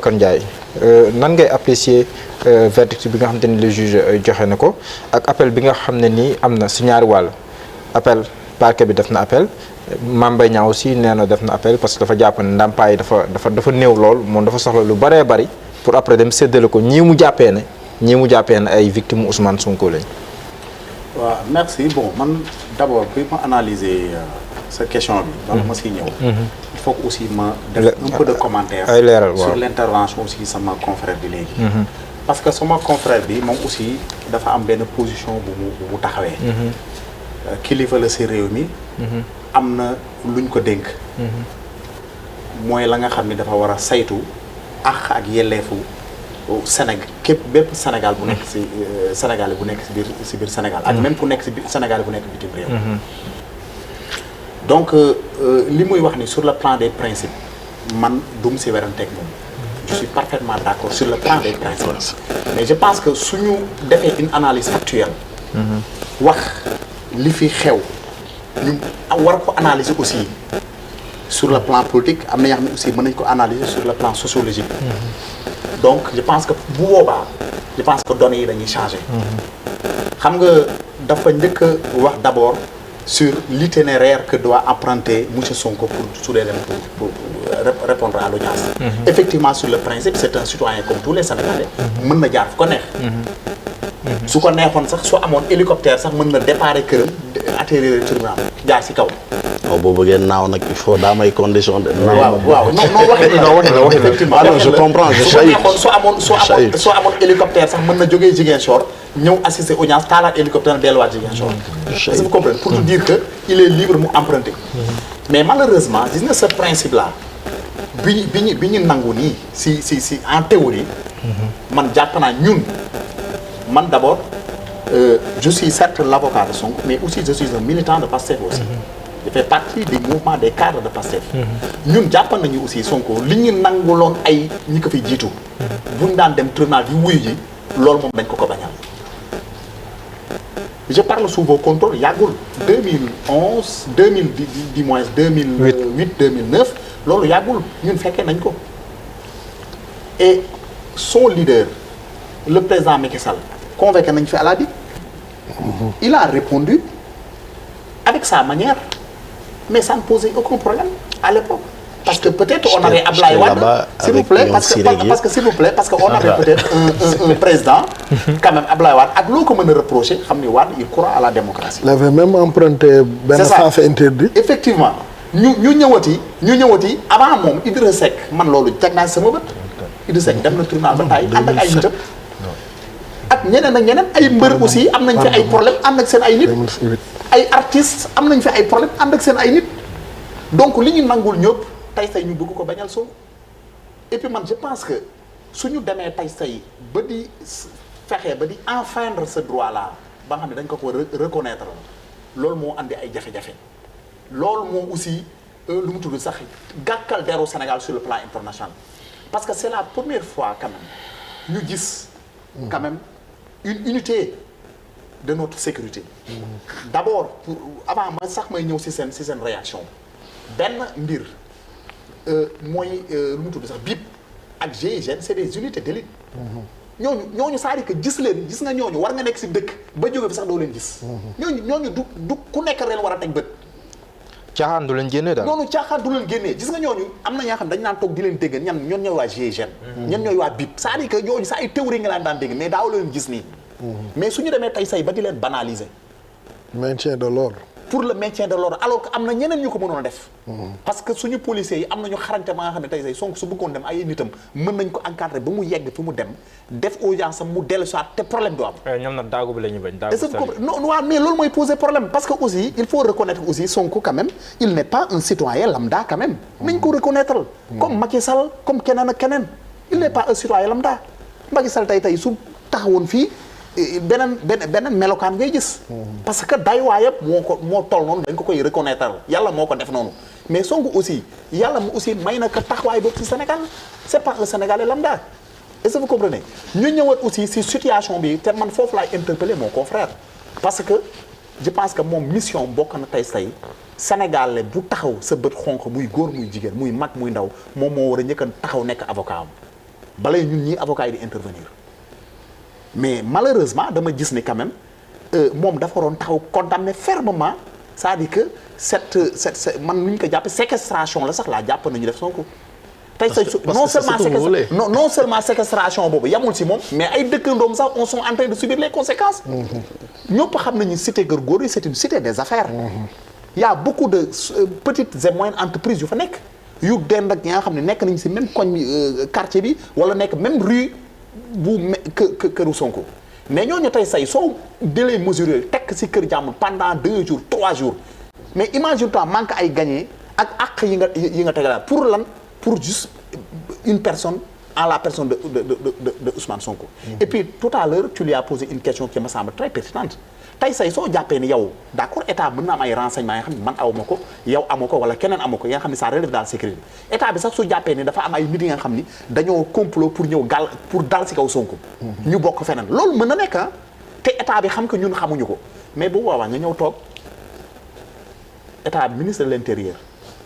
Kon Ndiaye nan ngay apprécier verdict bi nga xamante ni le juge joxe na ko ak appel bi nga xam ne nii am na si ñaari wàll appel parquet bi def na appel Mame Mbaye Niang aussi nee na def na appel parce que dafa jàpp ne ndàmpaay dafa néew lool moom dafa soxla lu bëree bëri pour après dem séddale ko ñii mu jàppee ne ay victimes Ousmane Sonko lañ. waaw merci bon man d'abord bi ma analyser sa question bi. bala ma siy ñëw. il faut que aussi ma def un peu de commentaire. ay leeral sur l'intervention aussi sama confrère bi léegi. parce que sama confrère bi moom aussi dafa am benn position bu mu taxawee. kilifa la si réew mi. am na luñ ko dénk. mooy la nga xam ni dafa war a saytu ak yelleefu Sénégal bépp Sénégal bu nekk si Sénégal bu nekk si biir Sénégal. ak même ku nekk si biir Sénégal bu nekk bitim réew. donc li muy wax ni sur le plan des principes man dum si weranteeg moom. je suis parfaitement d'accord sur le plan des principes. mais je pense que suñu defee une analyse actuelle. wax li fi xew ñu war ko analyser aussi sur le plan politique am na yoo xam ne aussi mën nañu ko analyser sur le plan sociologique. donc je pense que bu boobaa je pense que données yi dañuy changer. xam nga dafa njëkk a wax d'abord sur l'itinéraire que doit emprunter monsieur Sonko pour su dee dem pour répondre à l'audience. effectivement sur le principe c'est un citoyen comme tous les Sénégalais. mën na jaar fu ko neex. su ko neexoon sax soo amoon hélicoptère sax mën na déparé këram atterrir tribunal jaar ci kaw. waaw boo bëggee naaw nag il faut daa may condition de. waaw non effectivement je comprends je sais. soo amoon hélicoptère sax mën na jógee Ziguinchor ñëw assister audience taalaat hélicoptère delluwaat Ziguinchor. est-ce que vous comprenez pour te dire que il est libre mu emprunter. mais malheureusement gis nga ce principe là bi ñu nangu nii si en théorie. man jàpp naa ñun. man d'abord je suis certes l'avocat de Sonko mais aussi je suis un militant de Pastef aussi. je fais partie du mouvement des cadres de Pastef. ñun jàpp nañu aussi Sonko li ñu nanguloon ay ñi ko fi jiitu. buñ daan dem tribunal di wuyu ji loolu moom dañ ko bañal. je parle sous vos contrôles yàggul 2011 2010 du moins 2008 2009 loolu yàggul ñun fekkee nañ ko. et son leader le président Macky Sall convoqué nañ fi à la DIC. il a répondu avec sa manière mais ça ne posait aucun problème à l'époque. parce que peut-être on avait Ablaye Wade s'il vous plaît parce que s'il vous plaît parce que on avait peut-être un président quand même Ablaye Wade ak loo ko mën a reprocher xam ni Wade il croit à la démocratie. il avait même emprunté benn sens interdit. effectivement ñu ñëwati avant moom Idrissa Seck man loolu teg naa sama bët. Idrissa Seck dem na tribunal ba taay ànd ak ay nitam ak ñeneen ay mbër aussi am nañ fi ay problème ànd ak seen ay nit ay artistes am nañ fi ay problème ànd ak seen ay nit donc li ñu nangul ñëpp tey say ñu bëgg ko bañal Sonko et puis man je pense que suñu demee tey say ba di fexe ba di enfreindre ce droit là ba nga xam ne dañ ko reconnaître loolu moo andi ay jafe-jafe loolu moo aussi lu mu tudd sax gàkkal deru Sénégal sur le plan international parce que c'est la première fois quand même ñu gis quand même une unité de notre sécurité. D'abord avant ma sax may ñëw ci seen réaction benn mbir mooy lu mu tudd sax BIP ak GIGN c'est des unités d'élite. ñooñu c'est-à-dire que gis nga ñooñu war nga nekk ci dëkk ba jóge fi sax doo leen gis. ñooñu du ku nekk leen war a teg bët. caaxaan du leen génnee daal noonu caaxaan du leen génnee gis nga ñooñu am na ñoo xam dañ naan toog di leen dégg ñan ñooy waa GIGN. ñan ñooy waa BIP c'est-à-dire que ñooñu sa ay théorie nga daan dégg mais daaw leen gis nii. mais suñu demee tey say ba di leen banaliser. maintien de l'ordre. pour le maintien de l'ordre alors que am na ñeneen ñu ko mënoon a def. parce que suñu policiers yi am nañu xarañte ba nga xam ne tey say Sonko su bëggoon dem ay nitam mën nañ ko encadrer ba mu yegg fi mu dem def audience am mu dellu soit te problème du am. ñoom nag daagu bi la ñu bañ. non waaw mais loolu mooy poser problème parce que aussi il faut reconnaître aussi Sonko quand même il n'est pas un citoyen lambda quand même. nañ ko reconnaître comme Macky Sall comme keneen ak keneen il n'est pas un citoyen lambda Macky Sall tey su taxawoon fii. beneen melokaan ngay gis. parce que day waayam moo toll noonu dañ ko koy reconnaître yàlla moo ko def noonu mais Sonko aussi yàlla mu aussi may na ko taxawaay boobu ci Sénégal c'est pas un Sénégalais lambda est-ce que vous comprenez ñu ñëwaat aussi ci situation bi te man foofu laay interpeller mon confrère parce que je pense que moom mission bokk na tey say Sénégalais bu taxaw sa bët xonq muy góor muy jigéen muy mag muy ndaw moom moo war a njëkk a taxaw nekk avocat am balay ñun ñii avocats yi di intervenir mais malheureusement dama gis ni quand même moom dafa waroon taxaw condamner fermement c'est-à-dire que cette man nu ñu ko jàppe séquestration la sax laa jàpp nañu def Sonko tey say non seulement séquestration boobu yamul si moom mais ay dëkkandoom sax on sont en train de subir les conséquences ñëpp xam nañu cité Keur Gorgui c'est une cité des affaires il y a beaucoup de petites et moyennes entreprises yu fa nekk yu dend ak ñi nga xam ne nekk nañu si même koñ bi quartier bi wala nekk même rue bu këru Sonko mais ñooñu tey say soo jëlee mesures yooyu tekk si kër jàmm pendant 2 jours 3 jours mais imagine-toi manque ay gagné ak àq yi nga tegalaat pour lan pour juste une personne en la personne de Ousmane Sonko. Et puis tout à l'heure tu lui as posé une question qui me semble très pertinente tey say soo jàppee ni yow d'accord état mën na am ay renseignements yoo xam ne man awma ko yow amoo ko wala keneen amoo ko yi nga xam ne ça relève de la sécurité état bi sax su jàppee ni dafa am ay nit yi nga xam ni dañoo complot pour ñëw pour dal si kaw Sonko. ñu bokk feneen loolu mën na nekk ah te état bi xam que ñun xamuñu ko mais bu boobaa nga ñëw toog état bi ministre de l'intérieur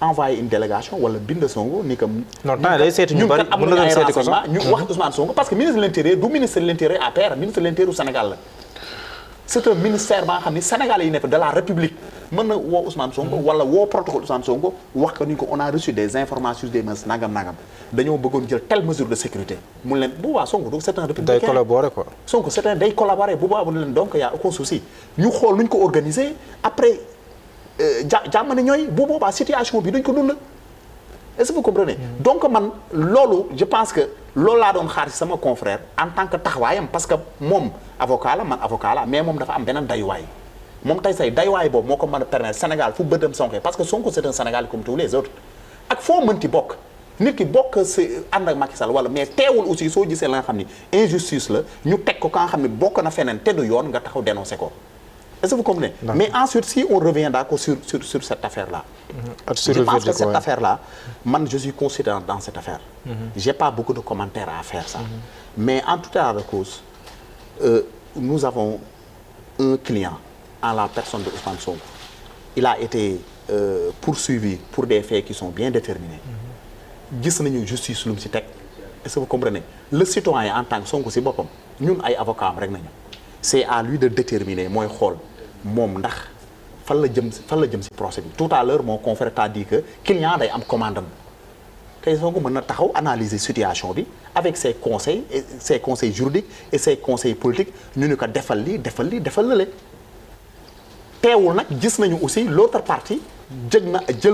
envoyé une délégation wala bind Sonko ni que. non temps day seeti ñu bari mën na leen seeti ko sax ñu wax Ousmane Sonko parce que ministre de l'intérieur du ministre de l'intérieur APR ministre de l'intérieur du Sénégal la. c'est un ministère ba nga xam ni Sénégalais yi nekk de la République mën na woo Ousmane Sonko wala woo protocole Ousmane Sonko wax ko ni ko on a reçu des informations des mœurs nangam dañoo bëggoon jël telle mesure de sécurité mu leen bu boobaa Sonko donc c'est un républicain day collaborer quoi. Sonko c'est un day collaborer bu boobaa mu leen donc y a aucun souci ñu xool nu ñu ko organiser après jàmm ne ñooy bu boobaa situation bi duñ ko dund est-ce que vous comprenez donc man loolu je pense que loolu laa doon xaar ci sama confrère en tant que taxawaayam parce que moom avocat la man avocat la mais moom dafa am beneen dayuwaay moom tey say dayuwaay boobu moo ko mën a permettre Sénégal fu bëddam Sonko parce que Sonko c'est un Sénégal comme tous les autres ak foo mënti bokk nit ki bokk si ànd ak Macky Sall wala mais teewul aussi soo gisee la nga xam ni injustice la ñu teg ko ka nga xam ne bokk na feneen te du yoon nga taxaw dénoncer ko est-ce que vous comprenez mais ensuite si on revient d'accord sur cette affaire là je pense que cette affaire là man je suis considérant dans cette affaire j'ai pas beaucoup de commentaires à faire ça mais en tout état de cause nous avons un client en la personne de Ousmane Sonko il a été poursuivi pour des faits qui sont bien déterminés gis nañu justice lu mu si teg est-ce que vous comprenez le citoyen en tant que Sonko si boppam ñun ay avocat am rek nañu c'est à lui de déterminer mooy xool moom ndax fan la jëm si procès bi tout à l'heure mon confrère t'a dit que client day am commandam tey Sonko mën na taxaw analyser situation bi avec ses conseils juridiques et ses conseils politiques ñu ni ko defal la le teewul nag gis nañu aussi l'autre partie jël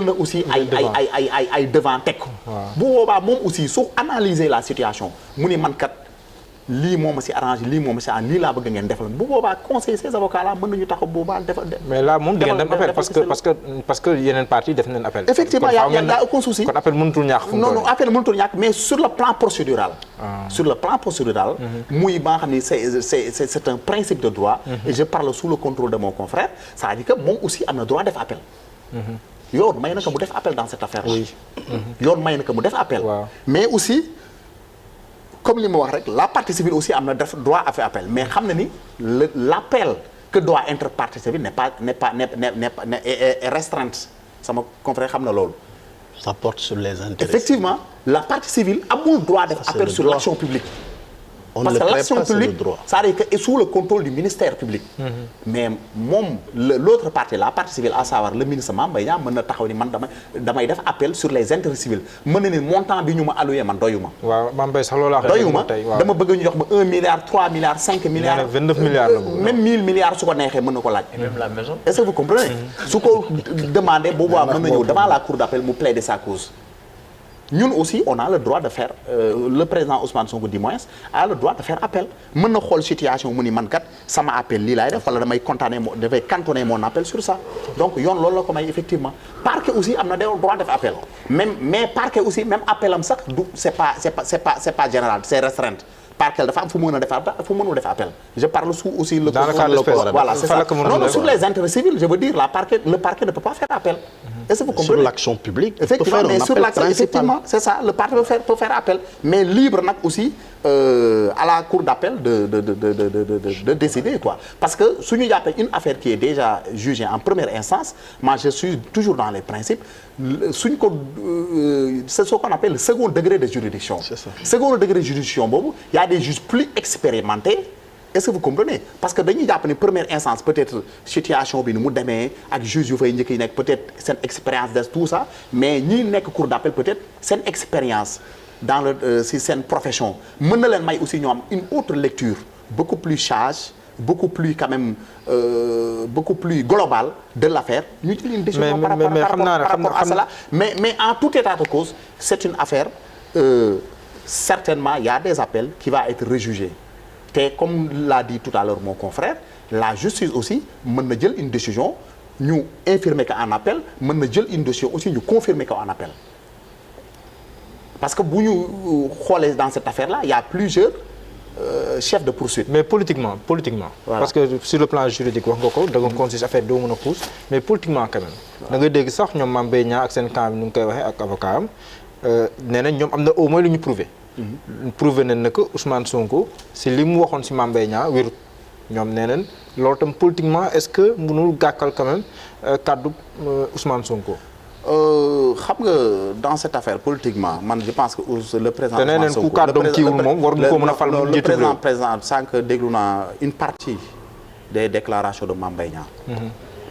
na aussi ay devant teg ko bu boobaa moom aussi su analyser la situation mu ni man kat lii moo ma si arrangé lii moo ma si lii laa bëgg ngeen defal bu boobaa conseil ces avocats là mën nañu taxaw bu boobaa defal mais là moom di ngeen dem appel parce que yeneen partie def nañ appel effectivement y a aucun souci kon appel mënutul ñàkk non appel mënutul ñàkk mais sur le plan procédural muy ba nga xam ni c'est un principe de droit et je parle sous le contrôle de mon confrère c'est-à-dire que moom aussi am na droit def appel yoon may na ko mu def appel dans cette affaire là yoon may na ko mu def appel mais aussi comme li ma wax rek la partie civile aussi am na def droit à faire appel mais xam na ni l'appel que doit être partie civile est restreinte sama confrère xam na loolu. Ça porte sur les intérêts. Effectivement la partie civile amul droit def appel sur l'action publique. Parce que l'action publique c'est-à-dire que est sous le contrôle du ministère public. Mais moom l'autre partie la partie civile à savoir le ministre Mame Mbaye Niang mën na taxaw ni man damay def appel sur les intérêts civils mën na ni montant bi ñu ma alloué man doyuma. waaw Mame Mbaye sax loolu doyuma dama bëgg ñu jox ma 1 milliard 3 milliards 5 milliards. 29 milliards la même 1000 milliards su ko neexee mën na ko laaj. Et même la maison. Est-ce que vous comprenez. su ko demandé boobaa mën na ñëw devant la cour d'appel mu plaider sa cause. ñun aussi on a le droit de faire le président Ousmane Sonko du moins a le droit de faire appel mën na xool situation mu ni man kat sama appel lii laay def wala damay cantonner mon appel sur ça donc yoon loolu la ko may effectivement parquet aussi am na des droit def appel mais parquet aussi même appel am sax du c'est pas général c'est restreinte parquet dafa am fu mën a def appel fu mënul def appel je parle sous aussi le dans le cas de voilà c'est ça non sur les intérêts civils je veux dire le parquet ne peut pas faire appel Est-ce que vous Sur comprenez? l'action publique, Effectivement, mais sur l'action, effectivement, c'est ça. Le parti peut faire appel, mais libre aussi à la cour d'appel de décider quoi. Parce que si nous avons une affaire qui est déjà jugée en première instance, moi je suis toujours dans les principes. C'est ce qu'on appelle le second degré de juridiction. C'est ça. Second degré de juridiction, il y a des juges plus expérimentés. Est-ce que vous comprenez? Parce que dañuy jàpp ne première instance peut-être situation bi ni mu demee ak juge yu fay njëkk yi nekk peut-être seen expérience de tout ça mais ñi nekk cour d'appel peut-être seen expérience dans le si seen profession mën na leen may aussi ñoo am une autre lecture beaucoup plus sage beaucoup plus quand même beaucoup plus globale de l'affaire ñu jël une décision par rapport à cela mais en tout état de cause c'est une affaire certainement il y a des appels qui va être rejugé. Et comme l'a dit tout à l'heure mon confrère, la justice aussi mën na jël une décision ñu infirmer qu'en appel mën na jël une décision aussi ñu confirmer qu'en appel. Parce que bu ñu xoolee dans cette affaire-là, il y a plusieurs chefs de poursuite. Mais politiquement. Voilà. Parce que sur le plan juridique wax nga ko da nga consiste affaire doo mën a pousse mais politiquement quand même. Da nga dégg sax ñoom Mame Mbaye Niang ak seen camp bi nu ngi koy waxee ak avocat am nee nañ ñoom am na au moins lu ñu prouvé. Prouvé nañ ne que Ousmane Sonko si li mu waxoon si Mame Mbaye Niang wérut ñoom nee nañ loolu tam politiquement est-ce que mënul gàkkal quand même kàddu Ousmane Sonko. xam nga dans cette affaire politiquement man je pense que le président te nee nañ ku kàddoom kiiwul moom war nga ko mën a fal mu njiitu réew. le président sànq déglu naa une partie des déclarations de Mame Mbaye Niang.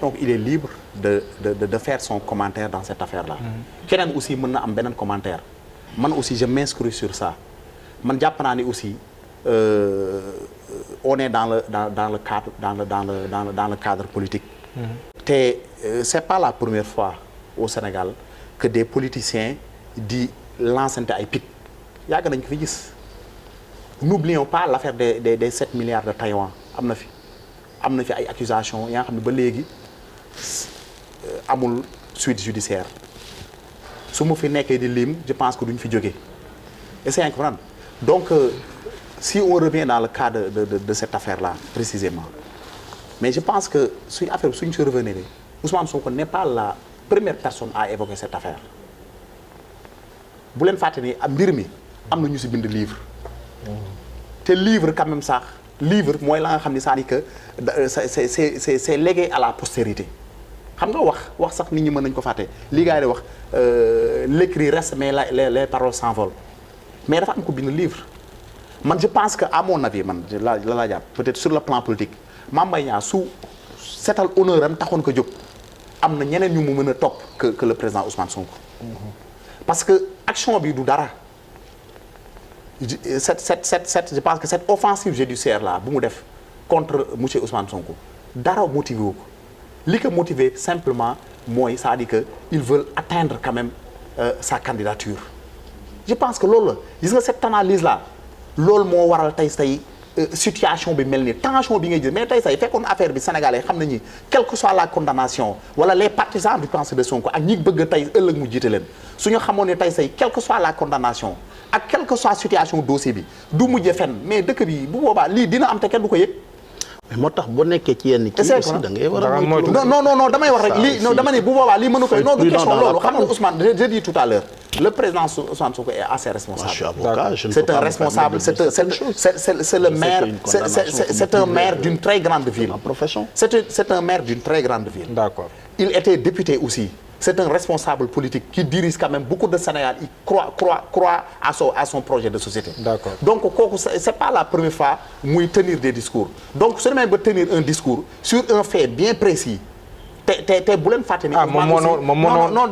Donc il est libre de faire son commentaire dans cette affaire-là. Keneen aussi mën na am beneen commentaire. Man aussi je m'inscris sur ça man jàpp naa ni aussi on est dans le cadre politique. te c'est pas la première fois au Sénégal que des politiciens di lancante ay pic yàgg nañ ko fi gis. N'oublions pas l'affaire des 7 milliards de Taïwan am na fi ay accusations yaa xam ne ba léegi amul suite judiciaire. su ma fi nekkee di lim je pense que duñ fi jógee essayez de comprendre donc si on revient dans le cas de cette affaire-là précisément mais je pense que suñu affaire suñ si revenir Ousmane Sonko n'est pas la première personne à évoquer cette affaire bu leen fàtte ni mbir mi am na ñu si bind livre te livre quand même sax livre mooy la nga xam ni c'est-à-dire que c'est légué à la postérité xam nga wax sax nit ñi mën nañu ko fàtte li gars yi di wax l'écrit reste mais les paroles s'envolent mais dafa am ko bind livre man je pense que à mon avis man la jàpp peut-être sur le plan politique Mame Mbaye Niang su setal honneur am taxoon ko jóg am na ñeneen ñu mu mën a topp que le président Ousmane Sonko. Parce que action bi du dara je pense que cette offensive judiciaire là bu mu def contre monsieur Ousmane Sonko dara motivé wu ko. li ko motivé simplement mooy c'est-à-dire que ils veulent atteindre quand même sa candidature je pense que loolu la gis nga cette analyse là loolu moo waral tey say situation bi mel ni tension bi ngay gis mais tey say fekkoon affaire bi sénégalais xam nañu quelle que soit la condamnation wala les partisans du pensée de Sonko ak ñi bëgg tey ëllëg mu jiite leen suñu xamoon ne tey say quelle que soit la condamnation ak quelle que soit situation dossier bi du mujjee fenn mais dëkk bi bu boobaa lii dina am te kenn du ko yëg. mais moo tax boo nekkee ci yenn kii aussi da ngay war a moytu. non damay wax rek lii non dama ne bu boobaa lii mënu koy non du question loolu xam nga Ousmane je dis tout à l'heure le président Ousmane Sonko est assez responsable. Je suis avocat, je ne c'est peux un pas responsable c'est le maire c'est un maire d'une très grande ville. La profession. C'est un maire d'une très grande ville. D'accord. Il était député aussi. C'est un responsable politique qui dirige quand même beaucoup de Sénégal. Il croit à son projet de société. D'accord. Donc, c'est pas la première fois muy tenir des discours. Donc, ce n'est même pas tenir un discours sur un fait bien précis. te bu leen fàtte ni. non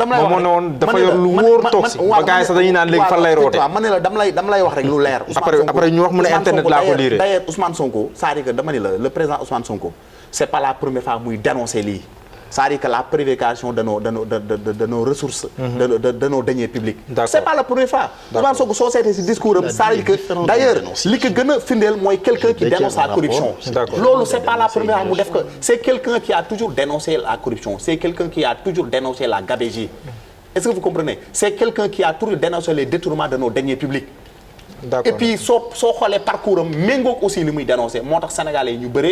dafa yor lu wóor toog si. ba gars yi sax dañuy naan léegi fan lay roote. man ne la dama lay wax rek lu leer. après ñu wax mu ne internet laa ko liiree. d'ailleurs Ousmane Sonko c'est-à-dire que dama ne la le président Ousmane Sonko c'est pas la première fois muy dénoncer lii. C'est-à-dire que la prévarication de nos ressources, de nos deniers publics. C'est pas la première fois. Ousmane Sonko soo seetee ci discours am c'est-à-dire que d'ailleurs li ko gën a firndeel mooy quelqu'un qui dénonce la corruption. Loolu c'est pas la première fois mu def ko. C'est quelqu'un qui a toujours dénoncé la corruption. C'est quelqu'un qui a toujours dénoncé la gabegie. Est-ce que vous comprenez? C'est quelqu'un qui a toujours dénoncé les détournements de nos deniers publics. Et puis soo xoolee parcours am méngoog aussi li muy dénoncé moo tax sénégalais yi ñu bëre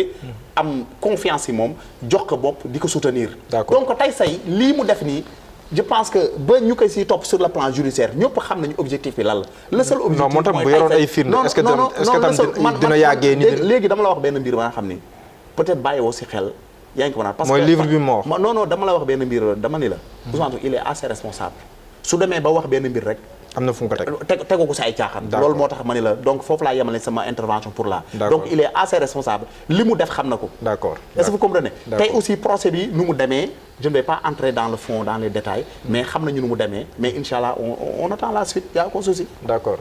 am confiance yi moom jox ko bopp di ko soutenir. Donc tey say lii mu def nii je pense que ba ñu koy si topp sur le plan judiciaire ñëpp xam nañu objectif bi lan la. le seul objectif non moo tax bu yoroon ay firnde est-ce que tam dina yàggee ni léegi dama la wax benn mbir ba nga xam ni peut-être bàyyiwoo si xel yaa ngi ko mën a. parce que mooy livre bi moo wax. non dama la wax benn mbir dama ni la. Ousmane Sonko il est assez responsable. su demee ba wax benn mbir rek. am na fu mu ko tegoo ko si ay caaxaan. loolu moo tax ma ni la donc foofu laa yemale sama intervention pour là. donc il est assez responsable li mu def xam na ko. d'accord est-ce que vous comprenez. tey aussi procès bi nu mu demee je ne vais pas entrer dans le fond dans les détails mais xam nañu nu mu demee mais incha allah on attend la suite y a aucun souci. d'accord